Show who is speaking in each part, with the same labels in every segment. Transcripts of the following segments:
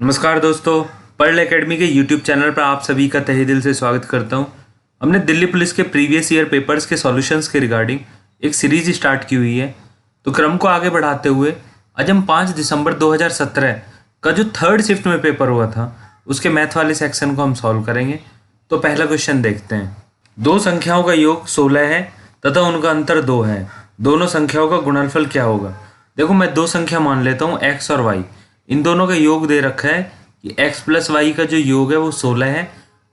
Speaker 1: नमस्कार दोस्तों, Pearl Academy के यूट्यूब चैनल पर आप सभी का तहे दिल से स्वागत करता हूं। हमने दिल्ली पुलिस के प्रीवियस ईयर पेपर्स के सॉल्यूशंस के रिगार्डिंग एक सीरीज स्टार्ट की हुई है। तो क्रम को आगे बढ़ाते हुए आज हम 5 दिसंबर 2017 का जो थर्ड शिफ्ट में पेपर हुआ था उसके मैथ वाले सेक्शन को हम सॉल्व करेंगे। तो पहला क्वेश्चन देखते हैं। दो संख्याओं का योग 16 है तथा उनका अंतर 2 है। दोनों संख्याओं का गुणनफल क्या होगा? देखो, मैं दो संख्या मान लेता हूँ, एक्स और वाई। इन दोनों का योग दे रखा है कि x प्लस वाई का जो योग है वो 16 है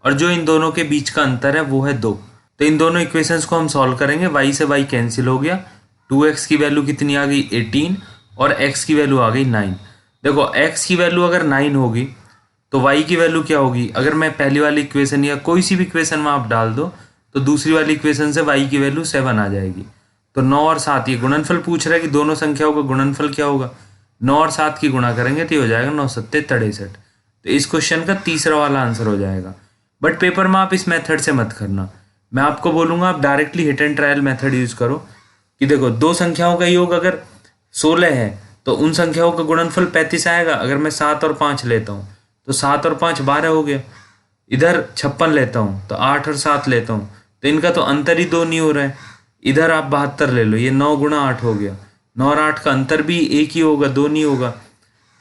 Speaker 1: और जो इन दोनों के बीच का अंतर है वो है 2। तो इन दोनों इक्वेशंस को हम सॉल्व करेंगे। y से y कैंसिल हो गया, 2x की वैल्यू कितनी आ गई 18 और x की वैल्यू आ गई 9। देखो, x की वैल्यू अगर 9 होगी तो y की वैल्यू क्या होगी? अगर मैं पहली वाली इक्वेशन या कोई सी भी इक्वेशन में आप डाल दो तो दूसरी वाली इक्वेशन से y की वैल्यू 7 आ जाएगी। तो 9 और 7, ये गुणनफल पूछ रहा है कि दोनों संख्याओं का गुणनफल क्या होगा। 9 और 7 की गुणा करेंगे तो ये हो जाएगा 9 सत्ते 63। तो इस क्वेश्चन का तीसरा वाला आंसर हो जाएगा। बट पेपर में आप इस मेथड से मत करना, मैं आपको बोलूँगा आप directly hit and trial method use करो। कि देखो, दो संख्याओं का योग अगर 16 है तो उन संख्याओं का गुणनफल 35 आएगा। अगर मैं 7 और 5 लेता हूँ तो 7 और 5 12 हो गया। इधर 56 लेता हूँ तो 8 और 7 लेता हूँ तो इनका तो अंतर ही 2 नहीं हो रहा है। इधर आप 72 ले लो, ये 9 गुणा 8 हो गया। 9 और 8 का अंतर भी एक ही होगा, 2 नहीं होगा।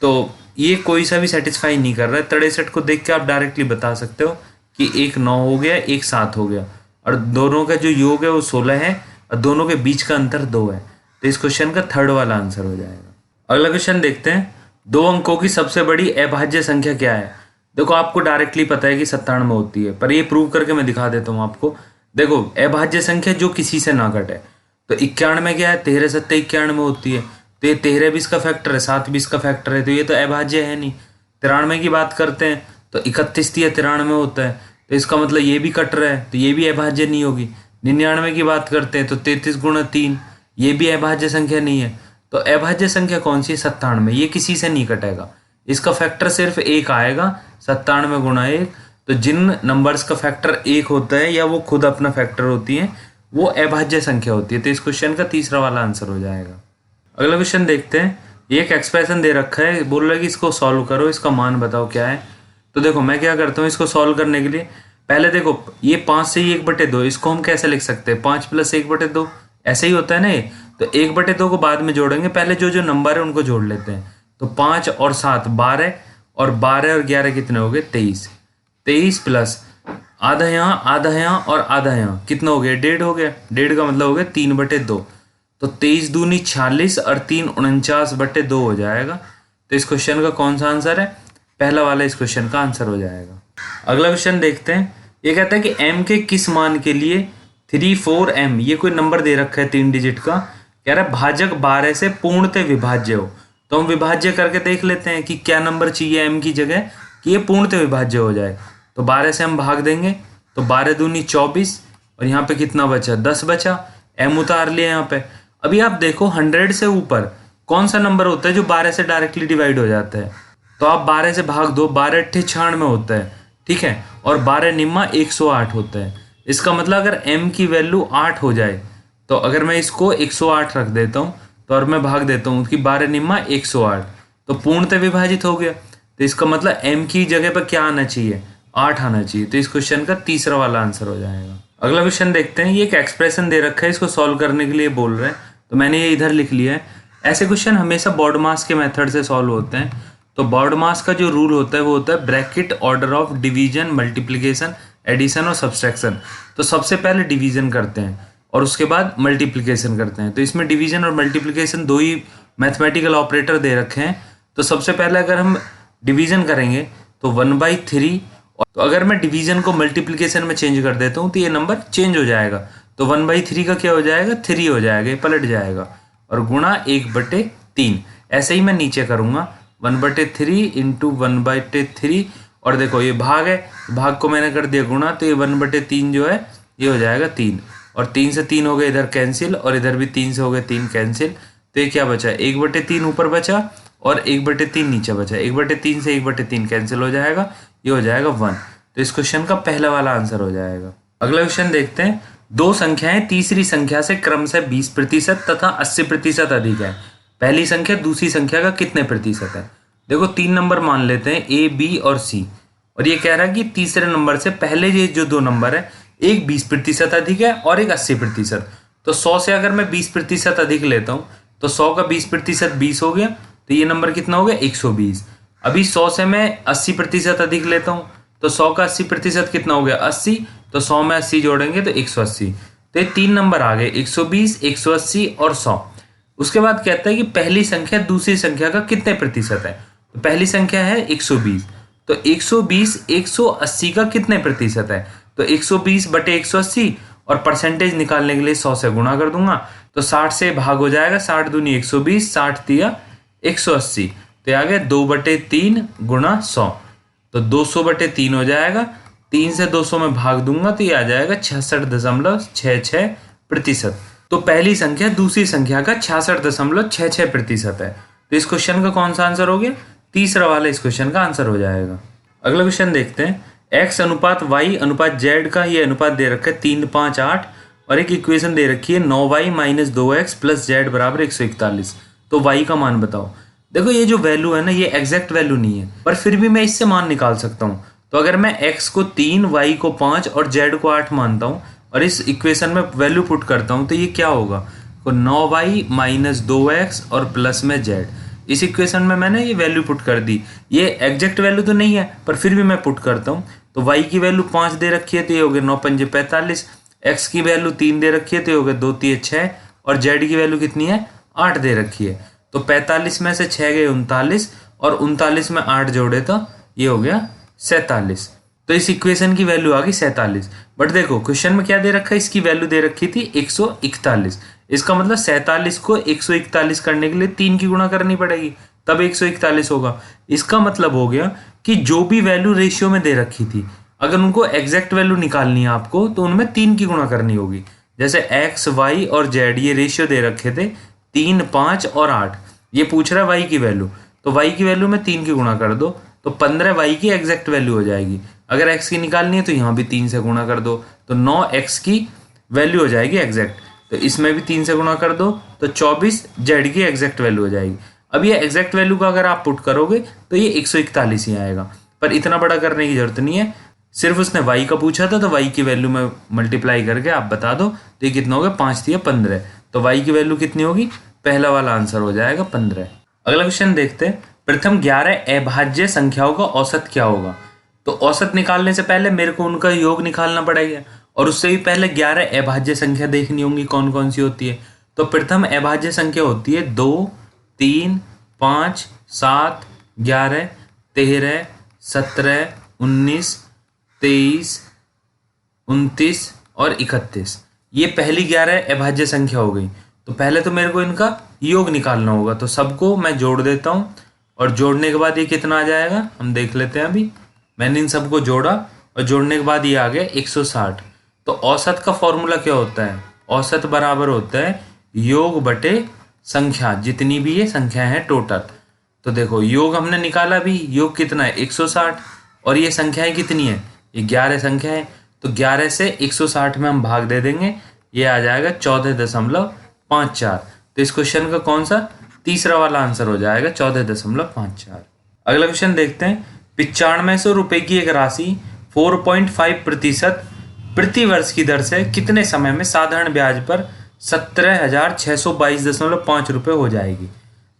Speaker 1: तो ये कोई सा भी सेटिस्फाई नहीं कर रहा है। 63 को देख के आप डायरेक्टली बता सकते हो कि एक 9 हो गया, एक 7 हो गया और दोनों का जो योग है वो 16 है और दोनों के बीच का अंतर 2 है। तो इस क्वेश्चन का थर्ड वाला आंसर हो जाएगा। अगला क्वेश्चन देखते हैं। 2 अंकों की सबसे बड़ी अभाज्य संख्या क्या है? देखो, आपको डायरेक्टली पता है कि 97 होती है, पर ये प्रूव करके मैं दिखा देता हूँ आपको। देखो, अभाज्य संख्या जो किसी से ना घटे। तो 91 क्या है? 13 सत्ते 91 होती है। तो ये 13 भी इसका फैक्टर है, 7 भी इसका फैक्टर है, तो ये तो अभाज्य है नहीं। 93 की बात करते हैं तो 31 या 93 होता है, तो इसका मतलब ये भी कट रहा है, तो ये भी अभाज्य नहीं होगी। 99 की बात करते हैं तो 33 गुणा 3, ये भी अभाज्य संख्या नहीं है। तो अभाज्य संख्या कौन सी है? 97। ये किसी से नहीं कटेगा, इसका फैक्टर सिर्फ 1 आएगा, 97 गुणा 1। तो जिन नंबर्स का फैक्टर 1 होता है या वो खुद अपना फैक्टर होती है वो अभाज्य संख्या होती है। तो इस क्वेश्चन का तीसरा वाला आंसर हो जाएगा। अगला क्वेश्चन देखते हैं। ये एक एक्सप्रेशन दे रखा है, बोल रहा है कि इसको सॉल्व करो, इसका मान बताओ क्या है। तो देखो, मैं क्या करता हूँ इसको सॉल्व करने के लिए। पहले देखो, ये 5 से ही 1/2, इसको हम कैसे लिख सकते हैं? 5 + 1/2 ऐसे ही होता है ना ये। तो 1/2 को बाद में जोड़ेंगे, पहले जो जो नंबर है उनको जोड़ लेते हैं। तो 5 और 7 12 और 12 और 11 कितने हो गए? 23। 23 प्लस आधा यहाँ, आधा यहाँ और आधा यहाँ, कितना हो गया? 1.5 हो गया। 1.5 का मतलब हो गया 3/2। तो 23 दूनी 46 और 3 49/2 हो जाएगा। तो इस क्वेश्चन का कौन सा आंसर है? पहला वाला इस क्वेश्चन का आंसर हो जाएगा। अगला क्वेश्चन देखते हैं। ये कहता है कि m के किस मान के लिए 34m, ये कोई नंबर दे रखा है 3 डिजिट का, कह रहा है भाजक 12 से पूर्णतः विभाज्य हो। तो हम विभाज्य करके देख लेते हैं कि क्या नंबर चाहिए m की जगह कि ये पूर्णतः विभाज्य हो जाए। तो 12 से हम भाग देंगे तो 12 दूनी 24 और यहाँ पे कितना बचा? 10 बचा। m उतार लिया यहाँ पे। अभी आप देखो, 100 से ऊपर कौन सा नंबर होता है जो 12 से डायरेक्टली डिवाइड हो जाता है? तो आप 12 से भाग दो, 12 × 96 होता है, ठीक है, और 12 निम्मा 108 होता है। इसका मतलब अगर m की वैल्यू 8 हो जाए तो अगर मैं इसको 108 रख देता हूँ तो और मैं भाग देता हूँ कि 12 निम्मा 108, तो पूर्णतः विभाजित हो गया। तो इसका मतलब m की जगह पर क्या आना चाहिए? 8 आना चाहिए। तो इस क्वेश्चन का तीसरा वाला आंसर हो जाएगा। अगला क्वेश्चन देखते हैं। ये एक एक्सप्रेशन दे रखा है, इसको सॉल्व करने के लिए बोल रहे हैं, तो मैंने ये इधर लिख लिया है। ऐसे क्वेश्चन हमेशा बॉड मास के मेथड से सॉल्व होते हैं। तो बॉड मास का जो रूल होता है वो होता है bracket order of division, multiplication, addition और सब्सट्रैक्शन। तो सबसे पहले डिवीजन करते हैं और उसके बाद मल्टीप्लिकेशन करते हैं। तो इसमें डिवीजन और मल्टीप्लिकेशन दो ही मैथमेटिकल ऑपरेटर दे रखे हैं। तो सबसे पहले अगर हम डिवीजन करेंगे तो 1/3, तो अगर मैं डिवीजन को मल्टीप्लिकेशन में चेंज कर देता हूँ तो ये नंबर चेंज हो जाएगा। तो 1/3 का क्या हो जाएगा? 3 हो जाएगा, ये पलट जाएगा, और गुणा 1/3। ऐसे ही मैं नीचे करूँगा 1/3 इंटू 1/3, और देखो ये भाग है, भाग को मैंने कर दिया गुणा, तो ये 1/3 जो है ये हो जाएगा 3, और 3 से 3 हो गए इधर कैंसिल, और इधर भी 3 से हो गए 3 कैंसिल। तो ये क्या बचा? 1/3 ऊपर बचा और 1/3 नीचे बचा। 1/3 से 1/3 कैंसिल हो जाएगा, ये हो जाएगा 1। तो इस क्वेश्चन का पहला वाला आंसर हो जाएगा। अगला क्वेश्चन देखते हैं। दो संख्याएं तीसरी संख्या से क्रमशः 20% तथा 80% अधिक है। पहली संख्या दूसरी संख्या का कितने प्रतिशत है? देखो 3 नंबर मान लेते हैं A, B और C, और ये कह रहा है कि तीसरे नंबर से पहले ये जो 2 नंबर है, एक 20% अधिक है और एक 80%। तो 100 से अगर मैं 20% अधिक लेता हूँ तो 100 का 20% 20 हो गया, तो ये नंबर कितना हो गया 120। अभी 100 से मैं 80% अधिक लेता हूँ तो 100 का 80% कितना हो गया 80, तो 100 में 80 जोड़ेंगे तो 180। तो ये 3 नंबर आ गए 120, 180 और 100। उसके बाद कहता है कि पहली संख्या दूसरी संख्या का कितने प्रतिशत है। तो पहली संख्या है 120, तो 120 180 का कितने प्रतिशत है। तो 120 बटे 180, और परसेंटेज निकालने के लिए 100 से गुणा कर दूंगा, तो 60 से भाग हो जाएगा, 60 दूनी 120, 60 दिया 180, तो आ गया 2/3 गुणा 100, तो 200/3 हो जाएगा। 3 से 200 में भाग दूंगा तो ये आ जाएगा 66.66%। तो पहली संख्या दूसरी संख्या का 66.66% है। तो इस क्वेश्चन का कौन सा आंसर हो गया, तीसरा वाला इस क्वेश्चन का आंसर हो जाएगा। अगला क्वेश्चन देखते हैं। x अनुपात y अनुपात z का ये अनुपात दे रखा है 3, 5, 8, और एक इक्वेशन दे रखी है 9y - 2x + z बराबर 141। तो y का मान बताओ। देखो ये जो वैल्यू है ना, ये एग्जैक्ट वैल्यू नहीं है, पर फिर भी मैं इससे मान निकाल सकता हूँ। तो अगर मैं x को 3, y को 5 और z को 8 मानता हूँ और इस इक्वेशन में वैल्यू पुट करता हूँ, तो ये क्या होगा, तो 9y - 2x और प्लस में z। इस इक्वेशन में मैंने ये वैल्यू पुट कर दी। ये एग्जैक्ट वैल्यू तो नहीं है, पर फिर भी मैं पुट करता हूँ। तो y की वैल्यू 5 दे रखी है, तो ये हो गया 9 × 5 = 45। x की वैल्यू 3 दे रखी है, तो ये हो गया 2 × 3 = 6, और z की वैल्यू कितनी है 8 दे रखी है। तो 45 में से 6 गए 39, और 39 में 8 जोड़े तो ये हो गया 47। तो इस इक्वेशन की वैल्यू आ गई 47। बट देखो क्वेश्चन में क्या दे रखा है, इसकी वैल्यू दे रखी थी 141। इसका मतलब 47 को 141 करने के लिए 3 की गुणा करनी पड़ेगी, तब 141 होगा। इसका मतलब हो गया कि जो भी वैल्यू रेशियो में दे रखी थी, अगर उनको एग्जैक्ट वैल्यू निकालनी है आपको, तो उनमें 3 की गुणा करनी होगी। जैसे x, y और z ये रेशियो दे रखे थे 3, 5 और 8। ये पूछ रहा है y की वैल्यू, तो y की वैल्यू में 3 की गुणा कर दो, तो 15 y की एग्जैक्ट वैल्यू हो जाएगी। अगर x की निकालनी है तो यहाँ भी 3 से गुणा कर दो, तो 9x की वैल्यू हो जाएगी एग्जैक्ट। तो इसमें भी 3 से गुणा कर दो, तो 24 z की एग्जैक्ट वैल्यू हो जाएगी। अब ये एग्जैक्ट वैल्यू का अगर आप पुट करोगे तो ये 141 ही आएगा, पर इतना बड़ा करने की जरूरत नहीं है। सिर्फ उसने y का पूछा था, तो y की वैल्यू में मल्टीप्लाई करके आप बता दो, तो ये कितना होगा 5 × 15। तो y की वैल्यू कितनी होगी, पहला वाला आंसर हो जाएगा 15। अगला क्वेश्चन देखते हैं। प्रथम 11 अभाज्य संख्याओं का औसत क्या होगा। तो औसत निकालने से पहले मेरे को उनका योग निकालना पड़ेगा, और उससे भी पहले 11 अभाज्य संख्या देखनी होंगी कौन कौन सी होती है। तो प्रथम अभाज्य संख्या होती है 2, 3, 5, 7, 11, 13, 17, 19, 23, 29 और 31। ये पहली 11 अभाज्य संख्या हो गई। तो पहले तो मेरे को इनका योग निकालना होगा, तो सबको मैं जोड़ देता हूँ, और जोड़ने के बाद ये कितना आ जाएगा हम देख लेते हैं। अभी मैंने इन सबको जोड़ा और जोड़ने के बाद ये आ गया 160। तो औसत का फॉर्मूला क्या होता है, औसत बराबर होता है योग बटे संख्या, जितनी भी ये संख्या है टोटल। तो देखो योग हमने निकाला भी, योग कितना है 160, और ये संख्याएं कितनी है, ये 11 संख्या है। तो 11 से 160 में हम भाग दे देंगे, ये आ जाएगा 14.54। तो इस क्वेश्चन का कौन सा तीसरा वाला आंसर हो जाएगा 14.54। अगला क्वेश्चन देखते हैं। 9500 रुपये की एक राशि 4.5% प्रति वर्ष की दर से कितने समय में साधारण ब्याज पर 17,622.5 रुपये हो जाएगी।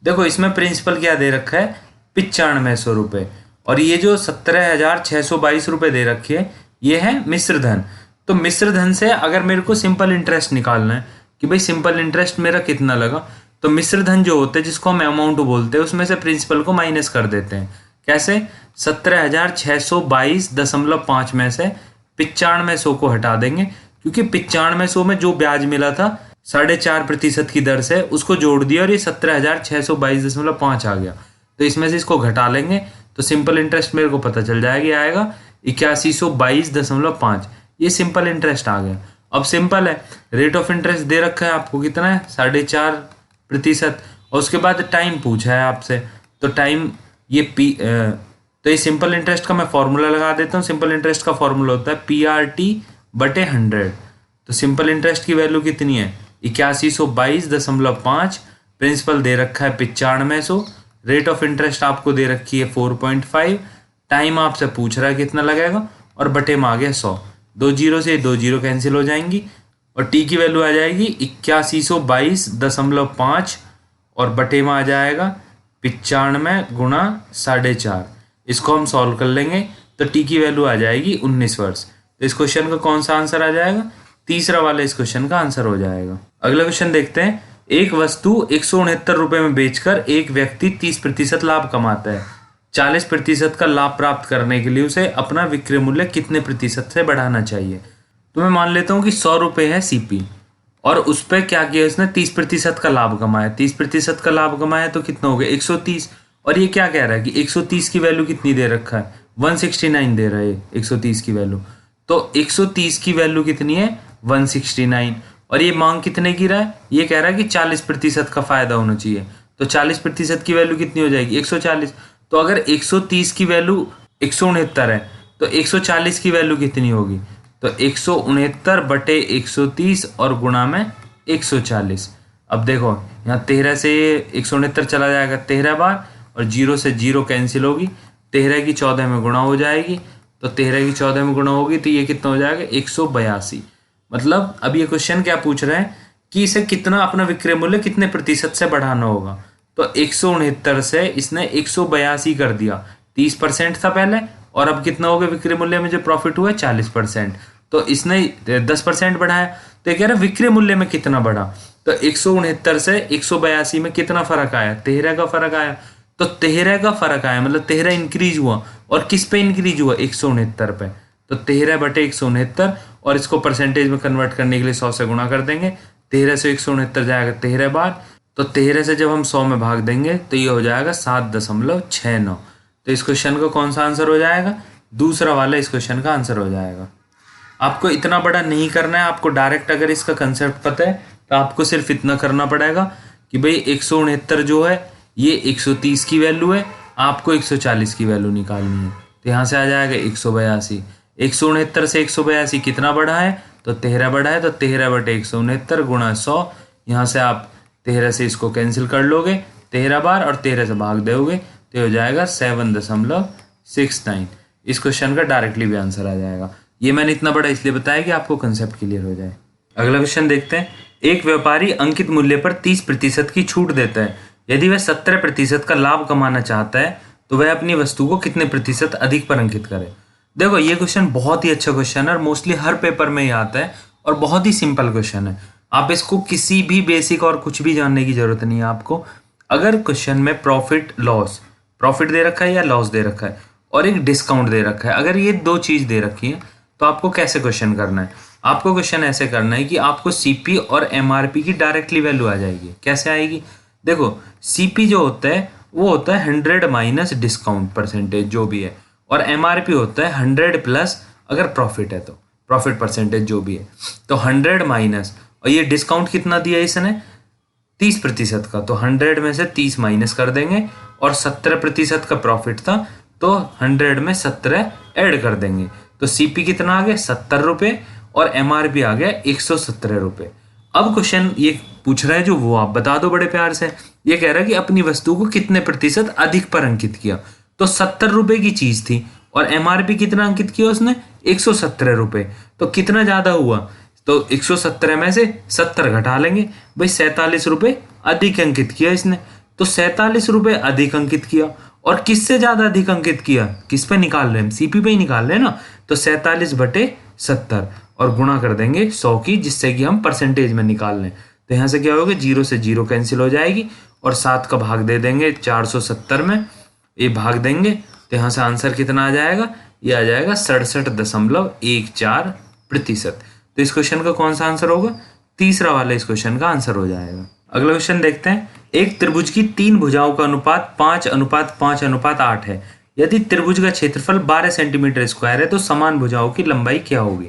Speaker 1: देखो इसमें प्रिंसिपल क्या दे रखा है 9500 रुपये, और ये जो 17,622 रुपये दे रखी है ये है मिश्र धन। तो मिश्र धन से अगर मेरे को सिंपल इंटरेस्ट निकालना है कि भाई सिंपल इंटरेस्ट मेरा कितना लगा, तो मिश्र धन जो होते हैं जिसको हम अमाउंट बोलते हैं, उसमें से प्रिंसिपल को माइनस कर देते हैं। कैसे, 17,622.5 में से 9500 को हटा देंगे, क्योंकि 9500 में जो ब्याज मिला था 4.5% की दर से, उसको जोड़ दिया और ये 17,622.5 आ गया। तो इसमें से इसको घटा लेंगे तो सिंपल इंटरेस्ट मेरे को पता चल जाएगा, आएगा 8122.5। ये सिंपल इंटरेस्ट आ गया। अब सिंपल है, रेट ऑफ इंटरेस्ट दे रखा है आपको कितना है 4.5%, और उसके बाद टाइम पूछा है आपसे, तो टाइम ये तो ये सिंपल इंटरेस्ट का मैं फॉर्मूला लगा देता हूँ। सिंपल इंटरेस्ट का फॉर्मूला होता है PRT/100। तो सिंपल इंटरेस्ट की वैल्यू कितनी है 8122.5, प्रिंसिपल दे रखा है 9500, रेट ऑफ इंटरेस्ट आपको दे रखी है 4.5, टाइम आपसे पूछ रहा है कितना लगेगा, और बटे में आ गया 100। 2 जीरो से 2 जीरो कैंसिल हो जाएंगी और टी की वैल्यू आ जाएगी 8122.5 और बटे में आ जाएगा 95 गुणा 4.5। इसको हम सॉल्व कर लेंगे तो टी की वैल्यू आ जाएगी 19 वर्ष। तो इस क्वेश्चन का कौन सा आंसर आ जाएगा? तीसरा वाला इस क्वेश्चन का आंसर हो जाएगा। अगला क्वेश्चन देखते हैं। एक वस्तु 169 रुपए में बेचकर एक व्यक्ति 30% लाभ कमाता है। 40% का लाभ प्राप्त करने के लिए उसे अपना विक्रय मूल्य कितने प्रतिशत से बढ़ाना चाहिए? तो मैं मान लेता हूँ कि 100 रुपये है सीपी और उस पर क्या किया उसने 30% का लाभ कमाया। 30% का लाभ कमाया तो कितना हो गया 130। और ये क्या कह रहा है कि 130 की वैल्यू कितनी दे रखा है? 169 दे रहा है 130 की वैल्यू। तो 130 की वैल्यू कितनी है? 169। और ये मांग कितने की रहा है? ये कह रहा है कि 40% का फायदा होना चाहिए। तो 40% की वैल्यू कितनी हो जाएगी? 140। तो अगर 130 की वैल्यू 169 है तो 140 की वैल्यू कितनी होगी? तो 169 बटे 130 और गुणा में 140। अब देखो यहाँ 13 से 169 चला जाएगा 13 बार और 0 से 0 कैंसिल होगी। 13 की 14 में गुणा हो जाएगी, तो 13 की 14 में गुणा होगी तो ये कितना हो जाएगा 182। मतलब अब ये क्वेश्चन क्या पूछ रहे हैं कि इसे कितना अपना विक्रय मूल्य कितने प्रतिशत से बढ़ाना होगा। तो 169 से इसने 182 कर दिया। 30% था पहले और अब कितना हो गया विक्रय मूल्य में जो प्रॉफिट हुआ 40%। तो इसने 10% बढ़ाया। तो कह रहा है विक्रय मूल्य में कितना बढ़ा? तो 169 से 182 में कितना फर्क आया? 13 का फर्क आया। तो 13 का फर्क आया मतलब 13 इंक्रीज हुआ। और किस पे इंक्रीज हुआ? 169 पे। तो 13 बटे 169 और इसको परसेंटेज में कन्वर्ट करने के लिए 100 से गुणा कर देंगे। 13 से 169 जाएगा 13 बार। तो 13 से जब हम 100 में भाग देंगे तो ये हो जाएगा 7.69। तो इस क्वेश्चन का कौन सा आंसर हो जाएगा? दूसरा वाला इस क्वेश्चन का आंसर हो जाएगा। आपको इतना बड़ा नहीं करना है। आपको डायरेक्ट अगर इसका कंसेप्ट पता है तो आपको सिर्फ इतना करना पड़ेगा कि भाई 169 जो है ये 130 की वैल्यू है, आपको 140 की वैल्यू निकालनी है। तो यहाँ से आ जाएगा 182। 169 से 182 कितना बढ़ा है? तो 13 बढ़ा है। तो 13 बटे 169 गुणा 100। यहाँ से आप 13 से इसको कैंसिल कर लोगे 13 बार और 13 से भाग दोगे तो हो जाएगा 7.69। इस क्वेश्चन का डायरेक्टली भी आंसर आ जाएगा। ये मैंने इतना बड़ा इसलिए बताया कि आपको कंसेप्ट क्लियर हो जाए। अगला क्वेश्चन देखते हैं। एक व्यापारी अंकित मूल्य पर 30% की छूट देता है। यदि वह 17% का लाभ कमाना चाहता है तो वह अपनी वस्तु को कितने प्रतिशत अधिक पर अंकित करे? देखो ये क्वेश्चन बहुत ही अच्छा क्वेश्चन है और मोस्टली हर पेपर में ही आता है और बहुत ही सिंपल क्वेश्चन है। आप इसको किसी भी बेसिक और कुछ भी जानने की जरूरत नहीं है आपको। अगर क्वेश्चन में प्रॉफिट दे रखा है या लॉस दे रखा है और एक डिस्काउंट दे रखा है, अगर ये दो चीज दे रखी है तो आपको कैसे क्वेश्चन करना है? आपको क्वेश्चन ऐसे करना है कि आपको सीपी और एमआरपी की डायरेक्टली वैल्यू आ जाएगी। कैसे आएगी? देखो सीपी जो होता है वो होता है 100 माइनस डिस्काउंट परसेंटेज जो भी है, और एमआरपी होता है 100 प्लस अगर प्रॉफिट है तो प्रॉफिट परसेंटेज जो भी है। तो 100 माइनस, और ये डिस्काउंट कितना दिया इसने 30% का, तो 100 में से 30 माइनस कर देंगे और 17% का प्रॉफिट था तो 100 में 17 ऐड कर देंगे। तो सीपी कितना आ गया 70 रुपये और एमआरपी आ गया 117 रुपये। अब क्वेश्चन ये पूछ रहा है जो वो आप बता दो बड़े प्यार से। ये कह रहा है कि अपनी वस्तु को कितने प्रतिशत अधिक पर अंकित किया। तो 70 रुपये की चीज थी और एमआरपी कितना अंकित किया उसने 117 रुपये। तो कितना ज्यादा हुआ? तो 117 में से 70 घटा लेंगे भाई, 47 रुपये अधिक अंकित किया इसने। तो 47 रुपये अधिक अंकित किया और किससे ज्यादा अधिक अंकित किया? किस पे निकाल रहे हैं? सीपी पे ही निकाल रहे हैं ना। तो 47 बटे 70 और गुणा कर देंगे 100 की, जिससे कि हम परसेंटेज में निकाल लें। तो यहाँ से क्या होगा 0 से 0 कैंसिल हो जाएगी और 7 का भाग दे देंगे 470 में, ये भाग देंगे तो यहाँ से आंसर कितना आ जाएगा? ये आ जाएगा 67.14%। तो इस क्वेश्चन का कौन सा आंसर होगा? तीसरा वाला इस क्वेश्चन का आंसर हो जाएगा। अगला क्वेश्चन देखते हैं। एक त्रिभुज की 3 भुजाओं का अनुपात 5:5:8 है। यदि त्रिभुज का क्षेत्रफल 12 सेंटीमीटर स्क्वायर है तो समान भुजाओं की लंबाई क्या होगी?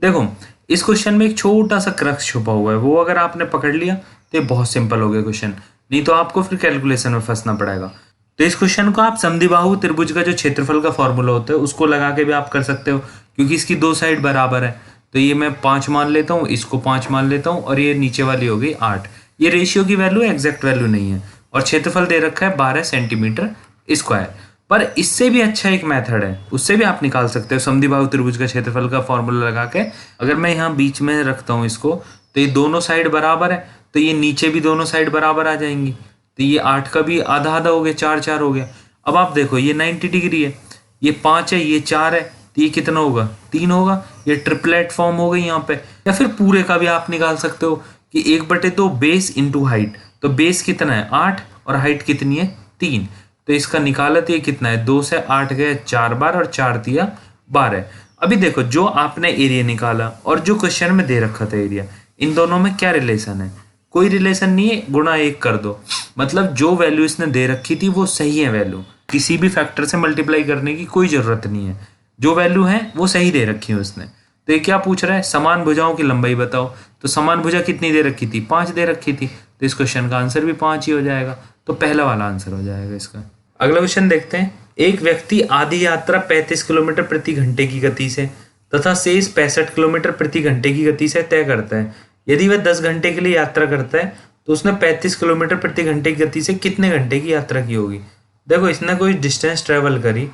Speaker 1: देखो इस क्वेश्चन में एक छोटा सा क्रक्स छुपा हुआ है, वो अगर आपने पकड़ लिया तो ये बहुत सिंपल हो गया क्वेश्चन, नहीं तो आपको फिर कैलकुलेशन में फंसना पड़ेगा। तो इस क्वेश्चन को आप समद्विबाहु त्रिभुज का जो क्षेत्रफल का फॉर्मूला होता है उसको लगा के भी आप कर सकते हो, क्योंकि इसकी 2 साइड बराबर है। तो ये मैं 5 मान लेता हूँ, इसको 5 मान लेता हूँ और ये नीचे वाली हो गई 8। ये रेशियो की वैल्यू है, एग्जैक्ट वैल्यू नहीं है। और क्षेत्रफल दे रखा है 12 सेंटीमीटर स्क्वायर। पर इससे भी अच्छा एक मेथड है, उससे भी आप निकाल सकते हो समद्विबाहु त्रिभुज का क्षेत्रफल का फॉर्मूला लगा के। अगर मैं यहाँ बीच में रखता हूँ इसको, तो ये दोनों साइड बराबर है, तो ये नीचे भी दोनों साइड बराबर आ जाएंगी। तो ये 8 का भी आधा आधा हो गया, 4 4 हो गया। अब आप देखो ये 90 डिग्री है, ये 5 है, ये 4 है, तो ये कितना होगा, 3 होगा। ये ट्रिपलेट फॉर्म हो गई यहाँ पे। या फिर पूरे का भी आप निकाल सकते हो कि 1/2 बेस इंटू हाइट। तो बेस कितना है 8 और हाइट कितनी है 3। तो इसका निकाला तो ये कितना है, 2 से 8 गए 4 बार और 4 दिया 12। अभी देखो जो आपने एरिया निकाला और जो क्वेश्चन में दे रखा था एरिया, इन दोनों में क्या रिलेशन है, कोई रिलेशन नहीं है। गुणा 1 कर दो, मतलब जो वैल्यू इसने दे रखी थी वो सही है वैल्यू, किसी भी फैक्टर से मल्टीप्लाई करने की कोई जरूरत नहीं है। जो वैल्यू है वो सही दे रखी है उसने। तो ये क्या पूछ रहा है, समान भुजाओं की लंबाई बताओ। तो समान भुजा कितनी दे रखी थी, 5 दे रखी थी, तो इस क्वेश्चन का आंसर भी 5 ही हो जाएगा। तो पहला वाला आंसर हो जाएगा इसका। अगला क्वेश्चन देखते हैं। एक व्यक्ति आधी यात्रा 35 किलोमीटर प्रति घंटे की गति से तथा शेष 65 किलोमीटर प्रति घंटे की गति से तय करता है। यदि वह 10 घंटे के लिए यात्रा करता है तो उसने 35 किलोमीटर प्रति घंटे की गति से कितने घंटे की यात्रा की होगी। देखो इसने कोई डिस्टेंस ट्रेवल करी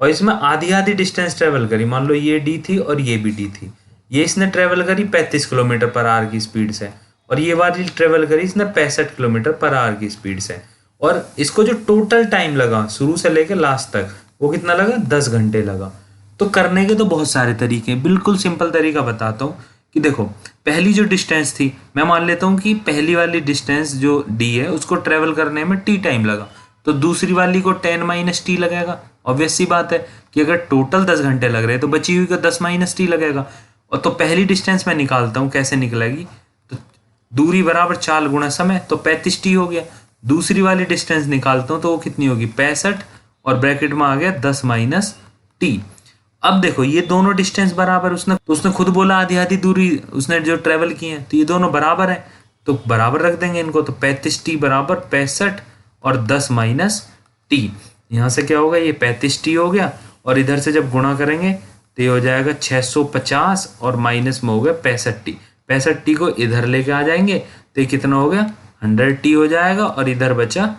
Speaker 1: और इसमें आधी आधी डिस्टेंस ट्रेवल करी। मान लो ये डी थी और ये भी डी थी। ये इसने ट्रेवल करी 35 किलोमीटर पर आवर की स्पीड से, और ये वाली ट्रेवल करी इसने 65 किलोमीटर पर आवर की स्पीड से। और इसको जो टोटल टाइम लगा शुरू से लेकर लास्ट तक वो कितना लगा, 10 घंटे लगा। तो करने के तो बहुत सारे तरीके हैं, बिल्कुल सिंपल तरीका बताता हूँ कि देखो पहली जो डिस्टेंस थी, मैं मान लेता हूँ कि पहली वाली डिस्टेंस जो डी है उसको ट्रेवल करने में टी टाइम लगा, तो दूसरी वाली को 10 - टी लगेगा। ऑब्वियस सी बात है कि अगर टोटल 10 घंटे लग रहे हैं तो बची हुई को 10 - टी लगेगा। और तो पहली डिस्टेंस मैं निकालता हूँ, कैसे निकलेगी, तो दूरी बराबर चाल गुणा समय, तो 35 टी हो गया। दूसरी वाली डिस्टेंस निकालता हूँ तो वो कितनी होगी 65, और ब्रैकेट में आ गया 10 - टी। अब देखो ये दोनों डिस्टेंस बराबर, उसने खुद बोला आधी आधी दूरी उसने जो ट्रेवल की है, तो ये दोनों बराबर है तो बराबर रख देंगे इनको। तो 35 टी बराबर 65 और 10 - टी। यहाँ से क्या होगा, ये 35 टी हो गया, और इधर से जब गुणा करेंगे तो ये हो जाएगा 650 और माइनस में हो गया 65 टी। 65 टी को इधर लेके आ जाएंगे तो ये कितना हो गया 100 टी हो जाएगा, और इधर बचा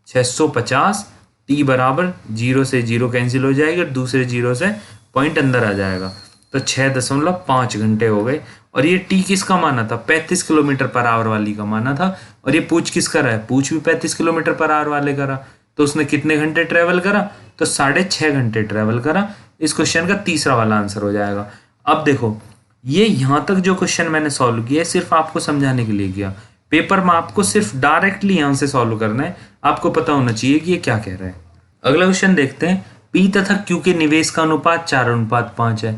Speaker 1: 650 टी बराबर 0 से 0 कैंसिल हो जाएगी और दूसरे 0 से पॉइंट अंदर आ जाएगा। तो 6.5 घंटे हो गए। और ये टी किसका माना था, 35 किलोमीटर पर आवर वाली का माना था। और ये पूछ किसका रहा है, पूछ भी 35 किलोमीटर पर आवर वाले करा। तो उसने कितने घंटे ट्रेवल करा, तो 6.5 घंटे ट्रेवल करा। इस क्वेश्चन का तीसरा वाला आंसर हो जाएगा। अब देखो ये यहाँ तक जो क्वेश्चन मैंने सॉल्व किया सिर्फ आपको समझाने के लिए किया। पेपर में आपको सिर्फ डायरेक्टली यहाँ से सॉल्व करना है, आपको पता होना चाहिए कि ये क्या कह रहा है। अगला क्वेश्चन देखते हैं। पी तथा क्यू के निवेश का अनुपात 4:5 है।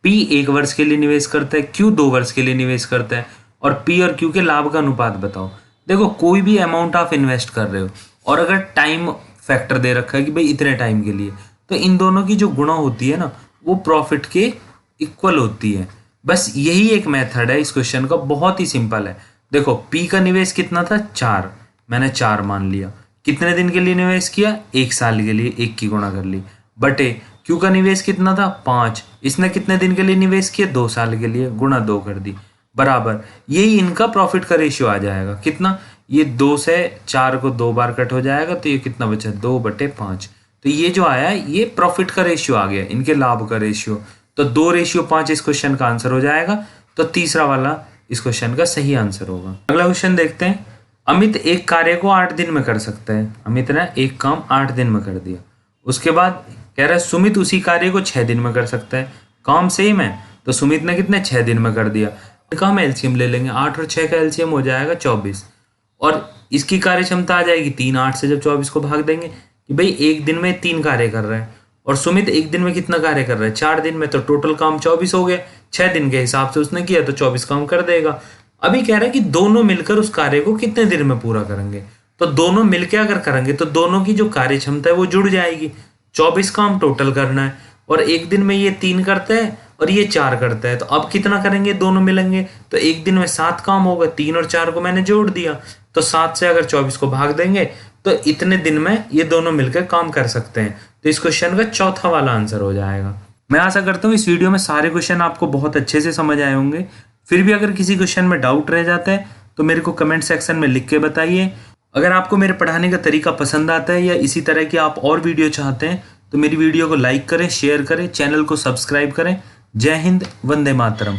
Speaker 1: पी 1 वर्ष के लिए निवेश करता है, क्यू 2 वर्ष के लिए निवेश करता है, और पी और क्यू के लाभ का अनुपात बताओ। देखो कोई भी अमाउंट आप इन्वेस्ट कर रहे हो और अगर टाइम फैक्टर दे रखा है कि भाई इतने टाइम के लिए, तो इन दोनों की जो गुणा होती है ना वो प्रॉफिट के इक्वल होती है। बस यही एक मेथड है इस क्वेश्चन का, बहुत ही सिंपल है। देखो पी का निवेश कितना था 4, मैंने 4 मान लिया। कितने दिन के लिए निवेश किया, 1 साल के लिए, 1 की गुणा कर ली, बटे क्यू का निवेश कितना था 5, इसने कितने दिन के लिए निवेश किया 2 साल के लिए, गुणा 2 कर दी, बराबर यही इनका प्रॉफिट का रेशियो आ जाएगा। कितना, ये 2 से 4 को 2 बार कट हो जाएगा तो ये कितना बचा 2/5। तो ये जो आया ये प्रॉफिट का रेशियो आ गया, इनके लाभ का रेशियो। तो 2:5 इस क्वेश्चन का आंसर हो जाएगा। तो तीसरा वाला इस क्वेश्चन का सही आंसर होगा। अगला क्वेश्चन देखते हैं। अमित एक कार्य को 8 दिन में कर सकता है। अमित ने एक काम 8 दिन में कर दिया। उसके बाद कह रहा है सुमित उसी कार्य को 6 दिन में कर सकता है। काम सेम है तो सुमित ने कितने 6 दिन में कर दिया। काम एलसीएम ले लेंगे, 8 और 6 का एलसीएम हो जाएगा 24, और इसकी कार्य क्षमता आ जाएगी 3। 8 से जब 24 को भाग देंगे कि भाई एक दिन में 3 कार्य कर रहा है, और सुमित एक दिन में कितना कार्य कर रहा है 4 दिन में, तो टोटल काम 24 हो गया। 6 दिन के हिसाब से उसने किया तो 24 काम कर देगा। अभी कह रहा है कि दोनों मिलकर उस कार्य को कितने दिन में पूरा करेंगे। तो दोनों मिलकर अगर करेंगे तो दोनों की जो कार्य क्षमता है वो जुड़ जाएगी। 24 काम टोटल करना है, और एक दिन में ये 3 करता है और ये 4 करता है, तो अब कितना करेंगे दोनों मिलेंगे, तो एक दिन में 7 काम होगा। 3 और 4 को मैंने जोड़ दिया, तो 7 से अगर 24 को भाग देंगे तो इतने दिन में ये दोनों मिलकर काम कर सकते हैं। तो इस क्वेश्चन का चौथा वाला आंसर हो जाएगा। मैं आशा करता हूँ इस वीडियो में सारे क्वेश्चन आपको बहुत अच्छे से समझ आए होंगे। फिर भी अगर किसी क्वेश्चन में डाउट रह जाता है तो मेरे को कमेंट सेक्शन में लिख के बताइए, अगर आपको मेरे पढ़ाने का तरीका पसंद आता है या इसी तरह की आप और वीडियो चाहते हैं तो मेरी वीडियो को लाइक करें, शेयर करें, चैनल को सब्सक्राइब करें। जय हिंद, वंदे मातरम।